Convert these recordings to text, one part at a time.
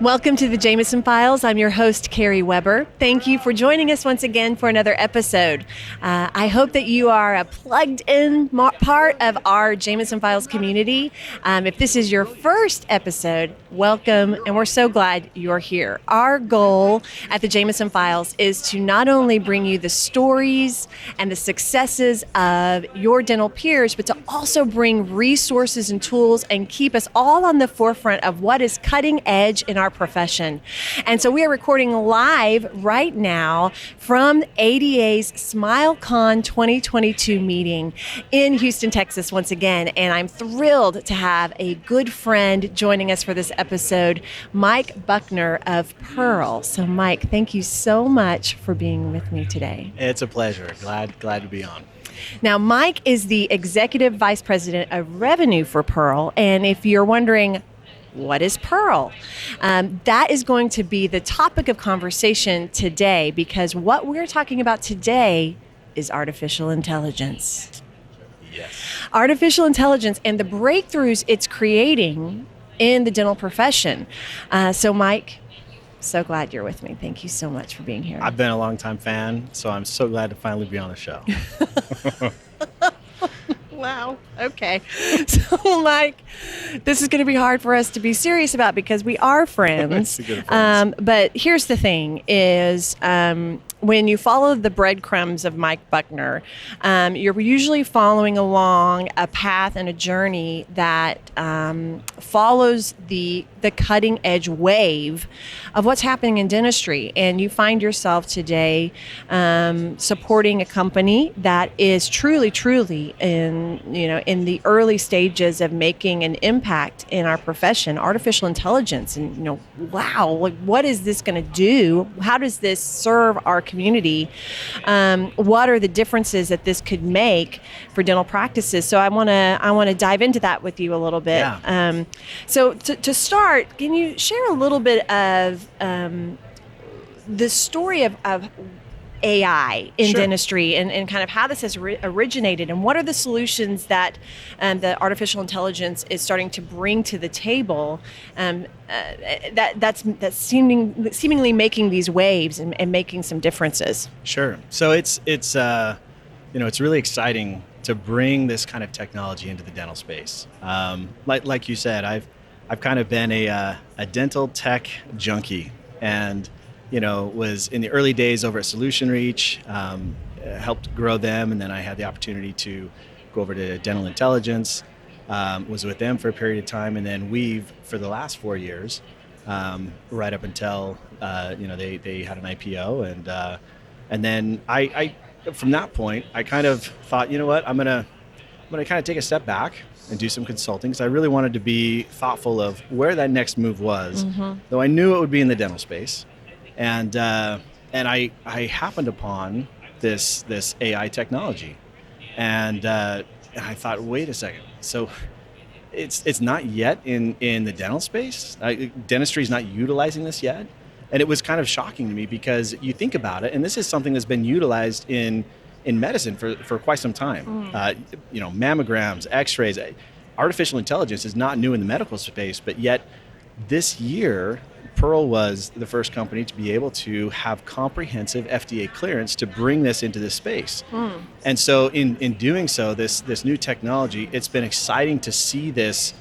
Welcome to the Jameson Files. I'm your host, Carrie Weber. Thank you for joining us once again for another episode. I hope that you are a plugged-in part of our Jameson Files community. If this is your first episode, welcome, and we're so glad you're here. Our goal at the Jameson Files is to not only bring you the stories and the successes of your dental peers, but to also bring resources and tools and keep us all on the forefront of what is cutting edge in our profession. And so we are recording live right now from ADA's SmileCon 2022 meeting in Houston, Texas once again. And I'm thrilled to have a good friend joining us for this episode, Mike Buckner of Pearl. So Mike, thank you so much for being with me today. It's a pleasure. Glad to be on. Now, Mike is the Executive Vice President of Revenue for Pearl. And if you're wondering, what is Pearl? That is going to be the topic of conversation today, because what we're talking about today is artificial intelligence. Yes. Artificial intelligence and the breakthroughs it's creating in the dental profession. So Mike, so glad you're with me. Thank you so much for being here. I've been a longtime fan, so I'm so glad to finally be on the show. Wow. Okay. So, Mike, this is going to be hard for us to be serious about because we are friends. But here's the thing is when you follow the breadcrumbs of Mike Buckner, you're usually following along a path and a journey that follows the cutting edge wave of what's happening in dentistry. And you find yourself today supporting a company that is truly in the early stages of making an impact in our profession, artificial intelligence. And, wow, like what is this going to do? How does this serve our community? What are the differences that this could make for dental practices? So I want to dive into that with you a little bit. Yeah. So to start, can you share a little bit of the story of AI in Sure. dentistry and kind of how this has originated, and what are the solutions that the artificial intelligence is starting to bring to the table that's seemingly making these waves and making some differences? Sure. So it's really exciting to bring this kind of technology into the dental space. Like you said, I've kind of been a dental tech junkie, and was in the early days over at Solution Reach, helped grow them, and then I had the opportunity to go over to Dental Intelligence, was with them for a period of time, and then we've, for the last 4 years, right up until, they had an IPO, and then I from that point, I kind of thought, I'm gonna kind of take a step back and do some consulting, because I really wanted to be thoughtful of where that next move was, though I knew it would be in the dental space. And I happened upon this AI technology, and I thought, wait a second. So it's not yet in the dental space. Dentistry is not utilizing this yet, and it was kind of shocking to me, because you think about it, and this is something that's been utilized in medicine for quite some time. Mammograms, X-rays, artificial intelligence is not new in the medical space, but yet this year, Pearl was the first company to be able to have comprehensive FDA clearance to bring this into this space. And so in doing so, this new technology, it's been exciting to see this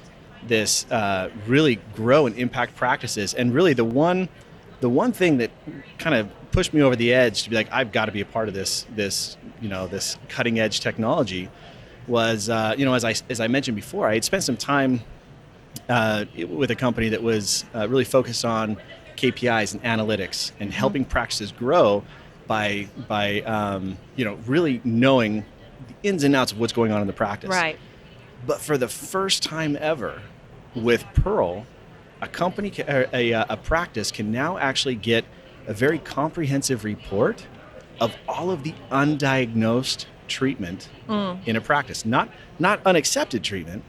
really grow and impact practices. And really the one thing that kind of pushed me over the edge to be like, I've got to be a part of this cutting edge technology was, as I mentioned before, I had spent some time with a company that was really focused on KPIs and analytics and helping practices grow by really knowing the ins and outs of what's going on in the practice. Right. But for the first time ever with Pearl, a company, a practice can now actually get a very comprehensive report of all of the undiagnosed treatment in a practice. Not unaccepted treatment,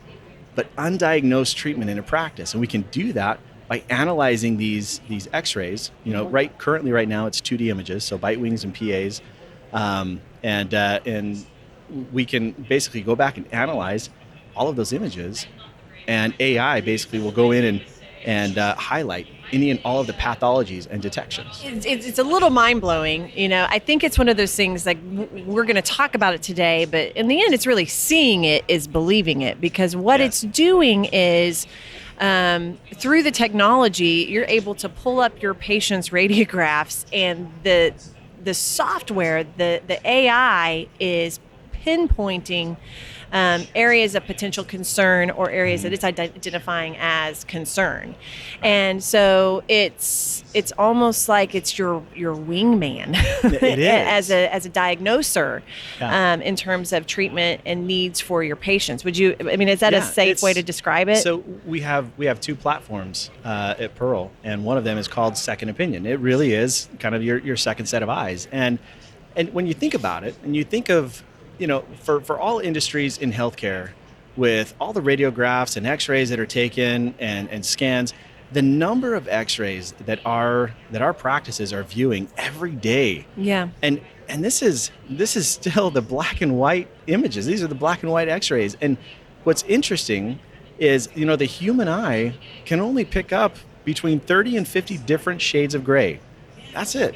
but undiagnosed treatment in a practice. And we can do that by analyzing these X-rays. Currently right now it's 2D images, so bite wings and PAs, and we can basically go back and analyze all of those images, and AI basically will go in and highlight any and all of the pathologies and detections. It's a little mind-blowing. I think it's one of those things like we're going to talk about it today, but in the end, it's really seeing it is believing it, because what it's doing is through the technology, you're able to pull up your patient's radiographs, and the software, the AI is pinpointing areas of potential concern or areas that it's identifying as concern. And so it's almost like it's your wingman It is. as a diagnoser in terms of treatment and needs for your patients. Is that a safe way to describe it? So we have two platforms at Pearl, and one of them is called Second Opinion. It really is kind of your second set of eyes. And when you think about it, and you think of, for all industries in healthcare, with all the radiographs and x-rays that are taken and scans, the number of x-rays that our practices are viewing every day. Yeah. And this is still the black and white images. These are the black and white x-rays. And what's interesting is, the human eye can only pick up between 30 and 50 different shades of gray. That's it.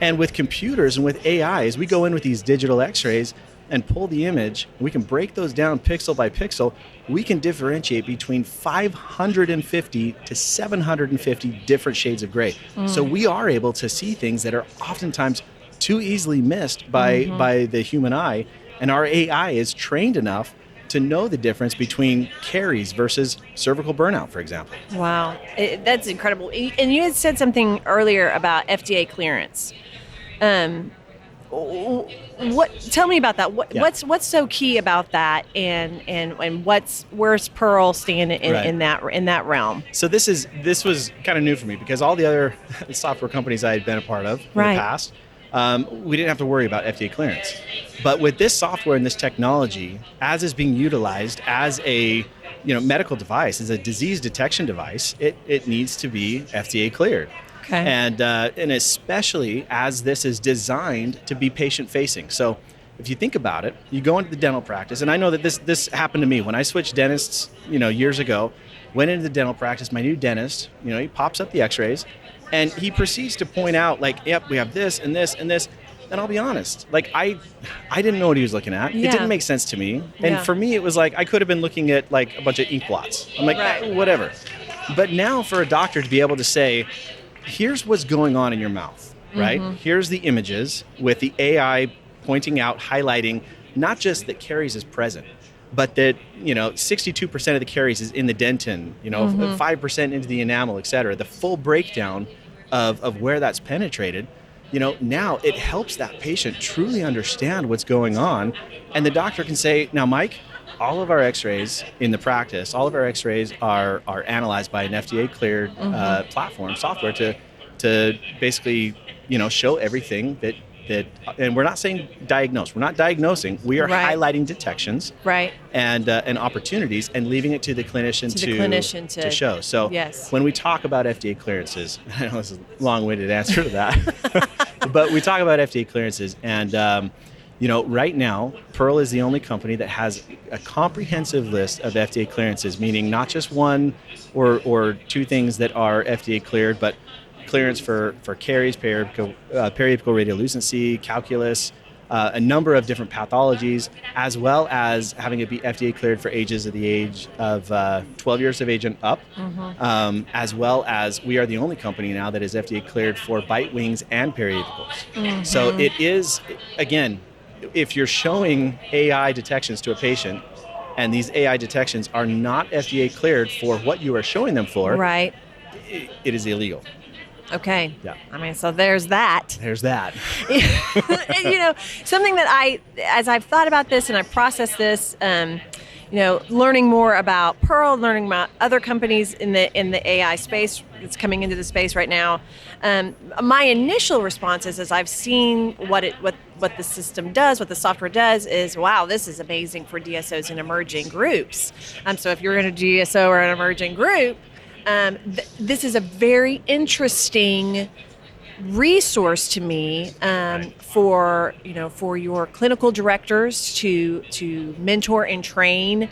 And with computers and with AI, as we go in with these digital x-rays and pull the image, we can break those down pixel by pixel. We can differentiate between 550 to 750 different shades of gray. So we are able to see things that are oftentimes too easily missed by the human eye. And our AI is trained enough to know the difference between caries versus cervical burnout, for example. Wow, that's incredible. And you had said something earlier about FDA clearance. Tell me about that. What's so key about that, and where's Pearl stand in that realm? So this was kind of new for me, because all the other software companies I had been a part of in the past, we didn't have to worry about FDA clearance. But with this software and this technology, as is being utilized as a medical device, as a disease detection device, it needs to be FDA cleared. Okay. And especially as this is designed to be patient-facing. So if you think about it, you go into the dental practice, and I know that this happened to me when I switched dentists, years ago. Went into the dental practice, my new dentist, he pops up the x-rays, and he proceeds to point out, like, yep, we have this and this and this. And I'll be honest, like, I didn't know what he was looking at. Yeah. It didn't make sense to me. And for me, it was like I could have been looking at like a bunch of ink blots. I'm like, whatever. But now for a doctor to be able to say, here's what's going on in your mouth, right? Here's the images with the AI pointing out, highlighting, not just that caries is present, but that, 62% of the caries is in the dentin, 5% into the enamel, et cetera. The full breakdown of where that's penetrated, now it helps that patient truly understand what's going on. And the doctor can say, now, Mike, all of our x-rays in the practice, all of our x-rays are analyzed by an FDA cleared platform software to basically, show everything that, and we're not saying diagnose. We're not diagnosing. We are highlighting detections and opportunities, and leaving it to the clinician to show. So when we talk about FDA clearances, I know this is a long-winded answer to that, but we talk about FDA clearances, and right now, Pearl is the only company that has a comprehensive list of FDA clearances, meaning not just one or two things that are FDA cleared, but clearance for caries, periapical radiolucency, calculus, a number of different pathologies, as well as having it be FDA cleared for ages of the age of 12 years of age and up, as well as we are the only company now that is FDA cleared for bite wings and periapicals. So it is, again, if you're showing AI detections to a patient, and these AI detections are not FDA cleared for what you are showing them for, it is illegal. Okay. Yeah. So there's that. There's that. Something that as I've thought about this and I processed this, learning more about Pearl, learning about other companies in the AI space that's coming into the space right now, my initial response is, as I've seen what the system does, what the software does, is, wow, this is amazing for DSOs and emerging groups. So if you're in a DSO or an emerging group, this is a very interesting resource to me for your clinical directors to mentor and train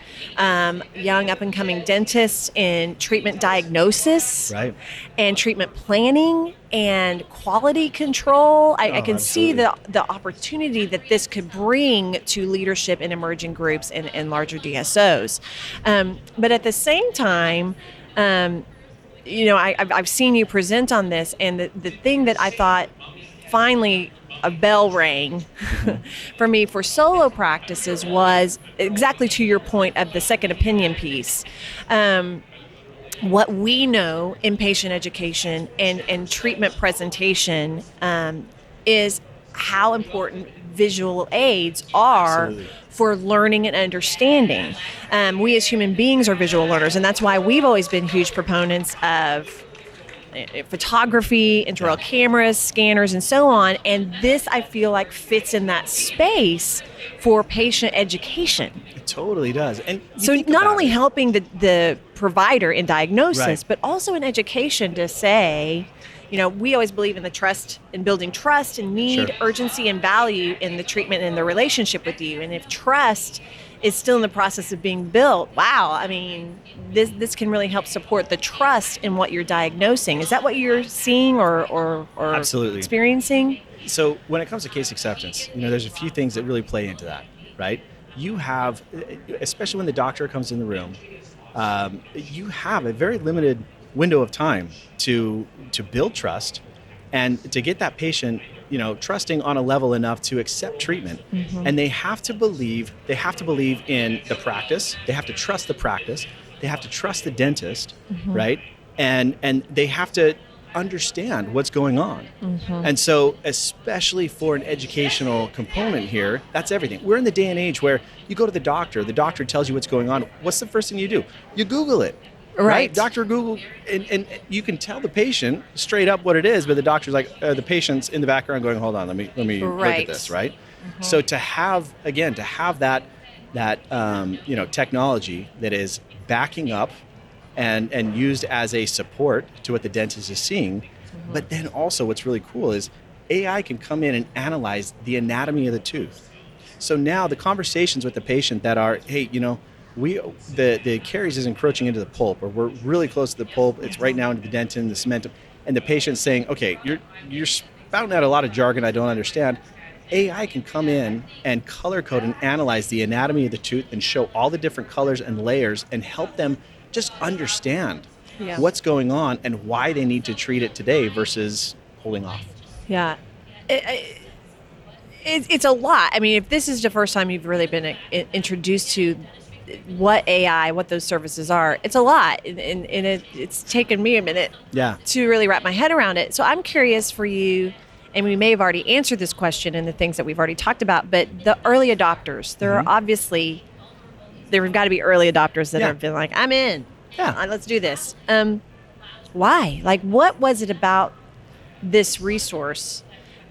young up and coming dentists in treatment diagnosis, Right. and treatment planning and quality control. I can see the opportunity that this could bring to leadership in emerging groups and larger DSOs. But at the same time, I've seen you present on this, and the thing that I thought finally a bell rang for me for solo practices was exactly to your point of the second opinion piece. What we know in patient education and treatment presentation is how important visual aids are for learning and understanding. We as human beings are visual learners, and that's why we've always been huge proponents of photography, intraoral cameras, scanners, and so on. And this, I feel like, fits in that space for patient education. It totally does. And so not only helping the provider in diagnosis, but also in education to say, we always believe in the trust, in building trust and need, urgency, and value in the treatment and the relationship with you. And if trust is still in the process of being built, this can really help support the trust in what you're diagnosing. Is that what you're seeing or Absolutely. Experiencing? So when it comes to case acceptance, there's a few things that really play into that, right? You have, especially when the doctor comes in the room, you have a very limited window of time to build trust and to get that patient, trusting on a level enough to accept treatment. And they have to believe in the practice. They have to trust the practice. They have to trust the dentist, right? And they have to understand what's going on. And so, especially for an educational component here, that's everything. We're in the day and age where you go to the doctor tells you what's going on. What's the first thing you do? You Google it. Right. Dr. Google, and you can tell the patient straight up what it is, but the doctor's like, the patient's in the background going, hold on, let me look at this, right? So to have that technology that is backing up and used as a support to what the dentist is seeing, but then also what's really cool is AI can come in and analyze the anatomy of the tooth. So now the conversations with the patient that are, hey, the caries is encroaching into the pulp, or we're really close to the pulp. It's right now into the dentin, the cementum, and the patient's saying, okay, you're spouting out a lot of jargon I don't understand. AI can come in and color code and analyze the anatomy of the tooth and show all the different colors and layers and help them just understand what's going on and why they need to treat it today versus holding off. Yeah. It's a lot. I mean, if this is the first time you've really been introduced to what those services are, it's a lot. And it's taken me a minute to really wrap my head around it. So I'm curious for you, and we may have already answered this question in the things that we've already talked about, but the early adopters, there have got to be early adopters that have been like, I'm in. Let's do this. Why? Like, what was it about this resource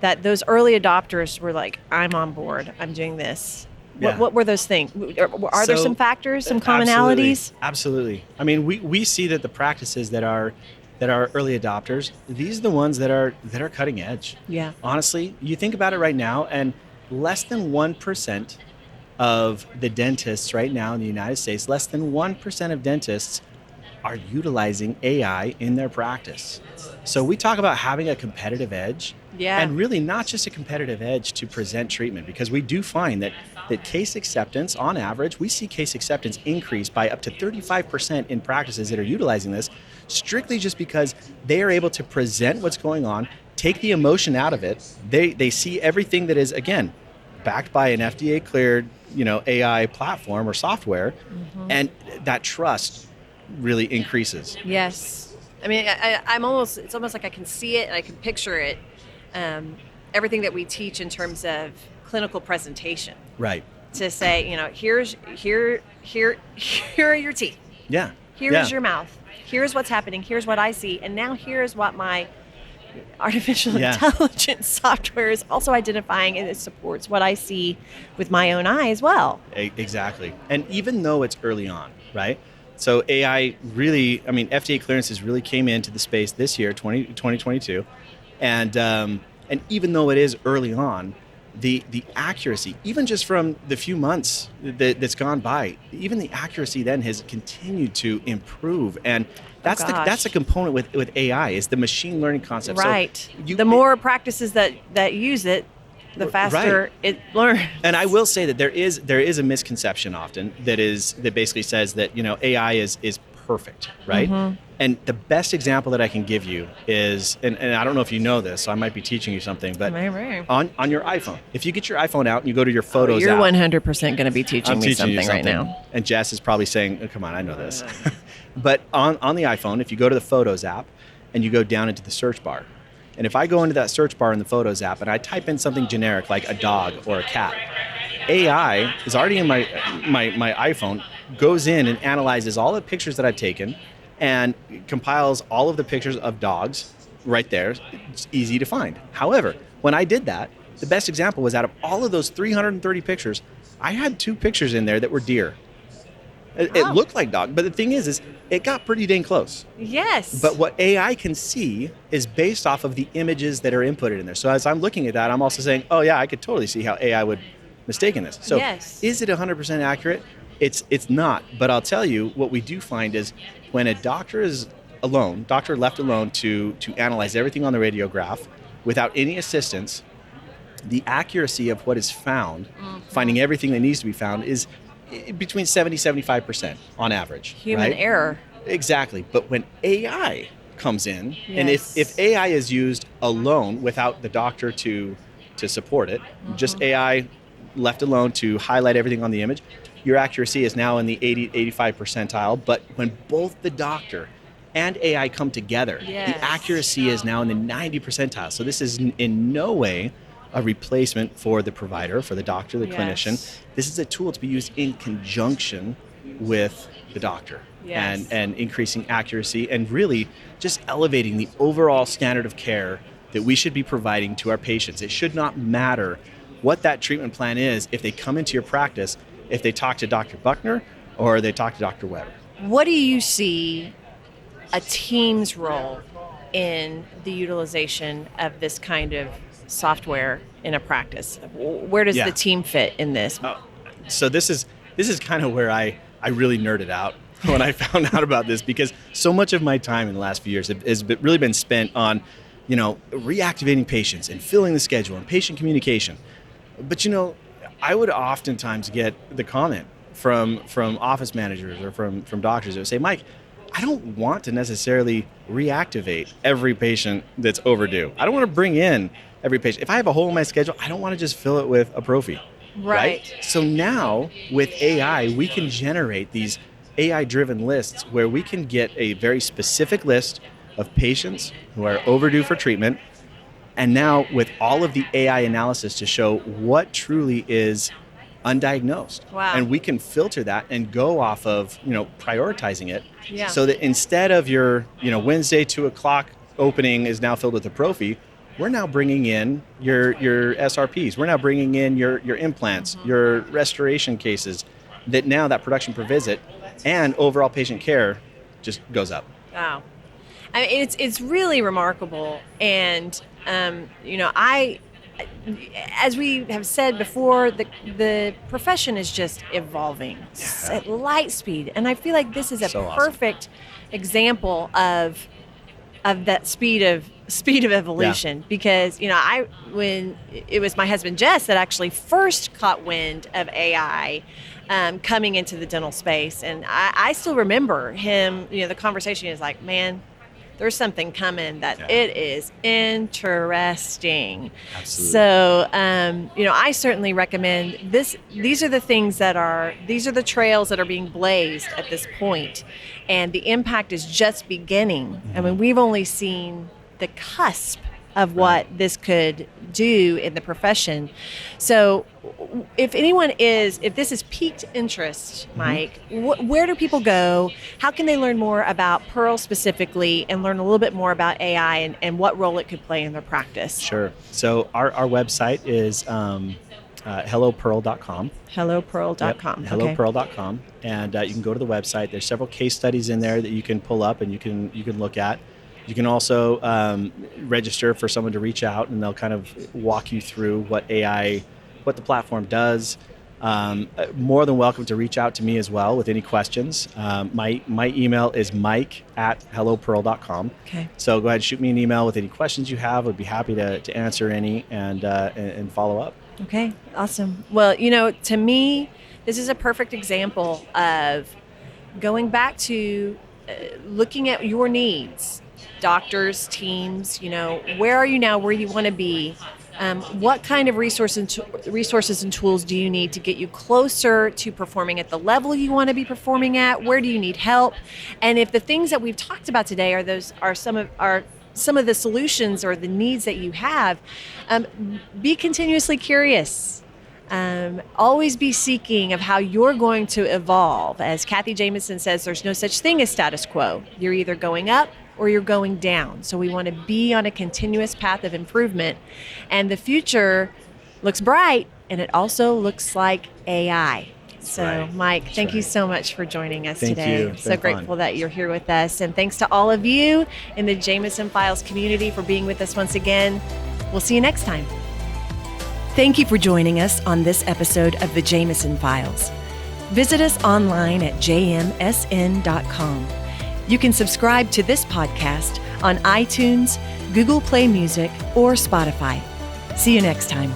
that those early adopters were like, I'm on board, I'm doing this? What were those things? Are there some factors, some commonalities? Absolutely. I mean, we see that the practices that are early adopters, these are the ones that are cutting edge. Yeah. Honestly, you think about it right now, and less than 1% of the dentists right now in the United States, less than 1% of dentists are utilizing AI in their practice. So we talk about having a competitive edge, and really not just a competitive edge to present treatment, because we do find that case acceptance, on average, we see case acceptance increase by up to 35% in practices that are utilizing this, strictly just because they are able to present what's going on, take the emotion out of it. They see everything that is, again, backed by an FDA cleared, AI platform or software, and that trust really increases. Yes. I mean, it's almost like I can see it and I can picture it. Everything that we teach in terms of clinical presentation. Right. To say, here are your teeth. Yeah. Here is your mouth. Here's what's happening. Here's what I see. And now here's what my artificial intelligence software is also identifying, and it supports what I see with my own eye as well. Exactly. And even though it's early on, right? So AI really, FDA clearances really came into the space this year, 2022. And even though it is early on, the accuracy, even just from the few months that's gone by, even the accuracy then has continued to improve. And that's a component with AI, is the machine learning concept. Right. So the more practices that use it, the faster it learns. And I will say that there is a misconception often that basically says that AI is perfect, right? Mm-hmm. And the best example that I can give you is, and I don't know if you know this, so I might be teaching you something, but on your iPhone, if you get your iPhone out and you go to your Photos you're app. 100% going to be teaching me something right now. And Jess is probably saying, oh, come on, I know this. But on the iPhone, if you go to the Photos app and you go down into the search bar, and if I go into that search bar in the Photos app and I type in something generic like a dog or a cat, AI is already in my iPhone, goes in and analyzes all the pictures that I've taken and compiles all of the pictures of dogs right there. It's easy to find. However, when I did that, the best example was out of all of those 330 pictures, I had 2 pictures in there that were deer. It looked like dog, but the thing is it got pretty dang close. Yes. But what AI can see is based off of the images that are inputted in there. So as I'm looking at that, I'm also saying, oh yeah, I could totally see how AI would mistake in this. So Is it 100% accurate? It's not. But I'll tell you, what we do find is when a doctor left alone to analyze everything on the radiograph without any assistance, the accuracy of what is found, finding everything that needs to be found, is between 70-75% on average. Human error. Exactly. But when AI comes in, and if AI is used alone without the doctor to support it, just AI left alone to highlight everything on the image, your accuracy is now in the 80-85 percentile. But when both the doctor and AI come together, the accuracy is now in the 90 percentile. So this is in no way a replacement for the provider, for the doctor, the clinician. This is a tool to be used in conjunction with the doctor and increasing accuracy and really just elevating the overall standard of care that we should be providing to our patients. It should not matter what that treatment plan is if they come into your practice, if they talk to Dr. Buckner or they talk to Dr. Weber. What do you see a team's role in the utilization of this kind of software in a practice? Where does the team fit in this? So this is kind of where I really nerded out when I found out about this, because so much of my time in the last few years has really been spent on, reactivating patients and filling the schedule and patient communication. But I would oftentimes get the comment from office managers or from doctors that would say, Mike, I don't want to necessarily reactivate every patient that's overdue. I don't want to bring in every patient. If I have a hole in my schedule, I don't want to just fill it with a prophy. Right? So now with AI, we can generate these AI-driven lists where we can get a very specific list of patients who are overdue for treatment. And now with all of the AI analysis to show what truly is undiagnosed. Wow. And we can filter that and go off of, prioritizing it. So that instead of your, Wednesday 2:00 opening is now filled with a prophy, we're now bringing in your SRPs. We're now bringing in your implants, your restoration cases, that now that production per visit and overall patient care just goes up. Wow. I mean, it's really remarkable. And, as we have said before, the profession is just evolving at light speed. And I feel like this is a perfect example of that speed of evolution, because when it was my husband Jess that actually first caught wind of AI coming into the dental space, and I still remember him. The conversation is like, man, there's something coming that it is interesting. Absolutely. So, I certainly recommend this. These are the trails that are being blazed at this point, and the impact is just beginning. I mean, we've only seen the cusp of what this could do in the profession. So if this has piqued interest, Mike, where do people go? How can they learn more about Pearl specifically and learn a little bit more about AI and what role it could play in their practice? Sure. So our website is hellopearl.com. Hellopearl.com. Yep, hellopearl.com. And you can go to the website. There's several case studies in there that you can pull up and you can look at. You can also register for someone to reach out, and they'll kind of walk you through what the platform does. More than welcome to reach out to me as well with any questions. My email is mike@hellopearl.com. Okay. So go ahead and shoot me an email with any questions you have. I'd be happy to answer any and follow up. Okay, awesome. Well, to me, this is a perfect example of going back to looking at your needs, doctors, teams, where are you now, where you want to be? What kind of resources and tools do you need to get you closer to performing at the level you want to be performing at? Where do you need help? And if the things that we've talked about today are some of the solutions or the needs that you have, be continuously curious. Always be seeking of how you're going to evolve. As Kathy Jameson says, there's no such thing as status quo. You're either going up or you're going down. So we want to be on a continuous path of improvement. And the future looks bright, and it also looks like AI. So, right. Mike, thank you so much for joining us Thank today. you. I'm so grateful fun. that you're here with us. And thanks to all of you in the Jameson Files community for being with us once again. We'll see you next time. Thank you for joining us on this episode of the Jameson Files. Visit us online at jmsn.com. You can subscribe to this podcast on iTunes, Google Play Music, or Spotify. See you next time.